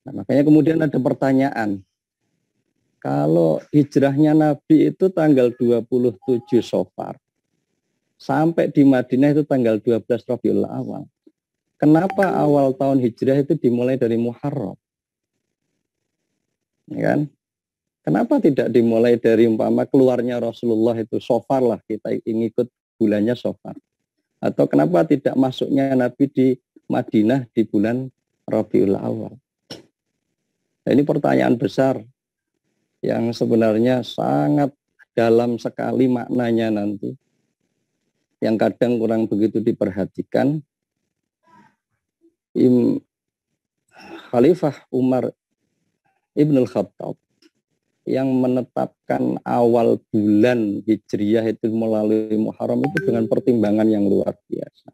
Nah, makanya kemudian ada pertanyaan, kalau hijrahnya Nabi itu tanggal 27 Safar, sampai di Madinah itu tanggal 12 Rabiul Awal. Kenapa awal tahun hijrah itu dimulai dari Muharram? Ya kan? Kenapa tidak dimulai dari umpama keluarnya Rasulullah itu Safar lah, kita ingin ikut bulannya Safar. Atau kenapa tidak masuknya Nabi di Madinah di bulan Rabiul Awal? Nah, ini pertanyaan besar yang sebenarnya sangat dalam sekali maknanya nanti, yang kadang kurang begitu diperhatikan. Khalifah Umar Ibnul Khattab yang menetapkan awal bulan Hijriyah itu melalui Muharram itu dengan pertimbangan yang luar biasa.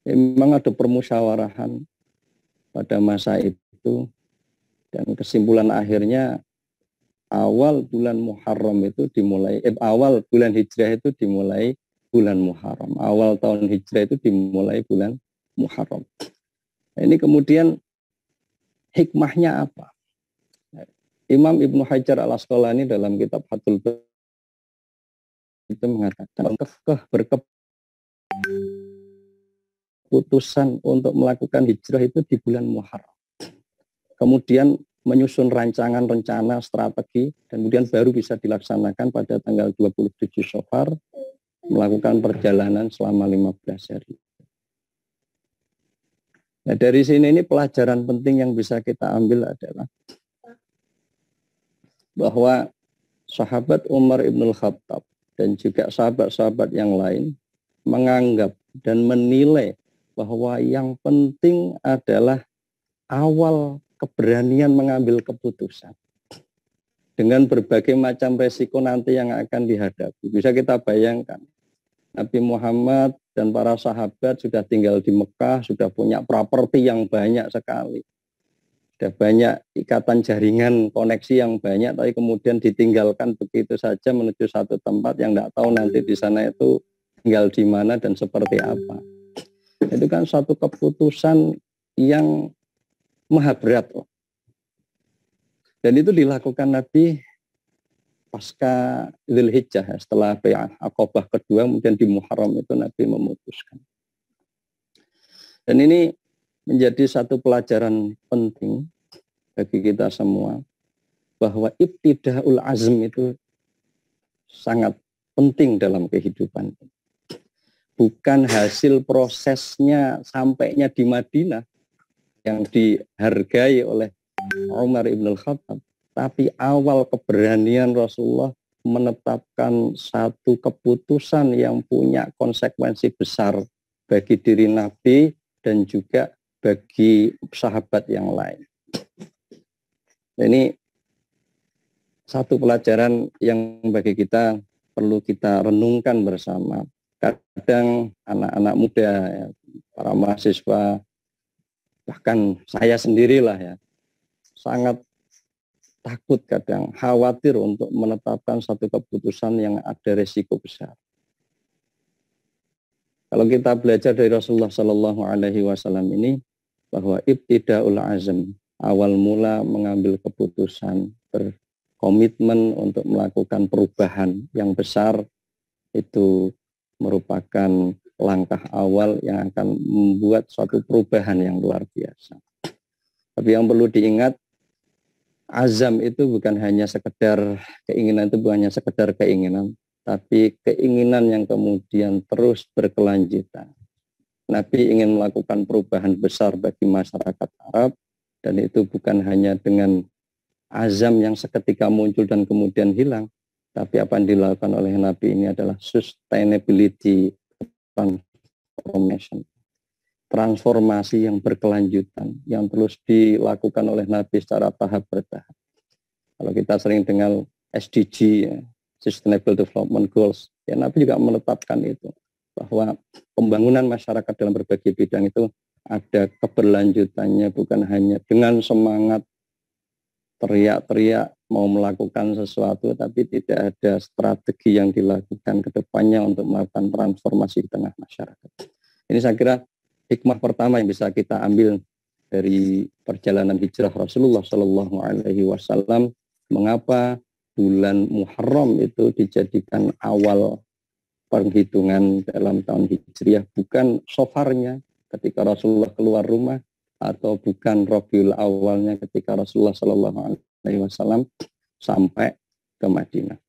Memang ada permusyawarahan pada masa itu, dan kesimpulan akhirnya awal bulan Muharram itu dimulai, awal bulan Hijrah itu dimulai bulan Muharram. Awal tahun Hijrah itu dimulai bulan Muharram. Nah, ini kemudian hikmahnya apa? Imam Ibnu Hajar Al-Asqalani dalam kitab Fathul Bari itu mengatakan berkeputusan untuk melakukan hijrah itu di bulan Muharram. Kemudian menyusun rancangan, rencana, strategi, dan kemudian baru bisa dilaksanakan pada tanggal 27 Safar, melakukan perjalanan selama 15 hari. Nah, dari sini ini pelajaran penting yang bisa kita ambil adalah bahwa sahabat Umar Ibnul Khattab dan juga sahabat-sahabat yang lain menganggap dan menilai bahwa yang penting adalah awal keberanian mengambil keputusan dengan berbagai macam resiko nanti yang akan dihadapi. Bisa kita bayangkan, Nabi Muhammad dan para sahabat sudah tinggal di Mekah, sudah punya properti yang banyak sekali. Sudah banyak ikatan jaringan, koneksi yang banyak, tapi kemudian ditinggalkan begitu saja menuju satu tempat yang tidak tahu nanti di sana itu tinggal di mana dan seperti apa. Itu kan suatu keputusan yang maha berat. Dan itu dilakukan Nabi pasca Dzulhijjah, setelah Bai'ah Aqabah kedua, kemudian di Muharram itu Nabi memutuskan. Dan ini menjadi satu pelajaran penting bagi kita semua, bahwa ibtidaul azm itu sangat penting dalam kehidupan. Bukan hasil prosesnya sampainya di Madinah yang dihargai oleh Umar Ibn Khattab, tapi awal keberanian Rasulullah menetapkan satu keputusan yang punya konsekuensi besar bagi diri Nabi dan juga bagi sahabat yang lain. Ini satu pelajaran yang bagi kita perlu kita renungkan bersama. Kadang anak-anak muda, ya, para mahasiswa, bahkan saya sendirilah ya, sangat takut, kadang khawatir untuk menetapkan satu keputusan yang ada resiko besar. Kalau kita belajar dari Rasulullah Shallallahu Alaihi Wasallam ini, bahwa ibtidaul azm, awal mula mengambil keputusan, berkomitmen untuk melakukan perubahan yang besar, itu merupakan langkah awal yang akan membuat suatu perubahan yang luar biasa. Tapi yang perlu diingat, azam itu bukan hanya sekedar keinginan, itu bukan hanya sekedar keinginan, tapi keinginan yang kemudian terus berkelanjutan. Nabi ingin melakukan perubahan besar bagi masyarakat Arab, dan itu bukan hanya dengan azam yang seketika muncul dan kemudian hilang, tapi apa yang dilakukan oleh Nabi ini adalah sustainability transformation, transformasi yang berkelanjutan, yang terus dilakukan oleh Nabi secara tahap bertahap. Kalau kita sering dengar SDG, ya, Sustainable Development Goals, ya Nabi juga menetapkan itu, bahwa pembangunan masyarakat dalam berbagai bidang itu ada keberlanjutannya, bukan hanya dengan semangat teriak-teriak mau melakukan sesuatu tapi tidak ada strategi yang dilakukan ke depannya untuk melakukan transformasi di tengah masyarakat. Ini saya kira hikmah pertama yang bisa kita ambil dari perjalanan hijrah Rasulullah Shallallahu Alaihi Wasallam. Mengapa bulan Muharram itu dijadikan awal perhitungan dalam tahun Hijriah, bukan sofarnya ketika Rasulullah keluar rumah, atau bukan Rabiul awalnya ketika Rasulullah Shallallahu Alaihi Wasallam sampai ke Madinah.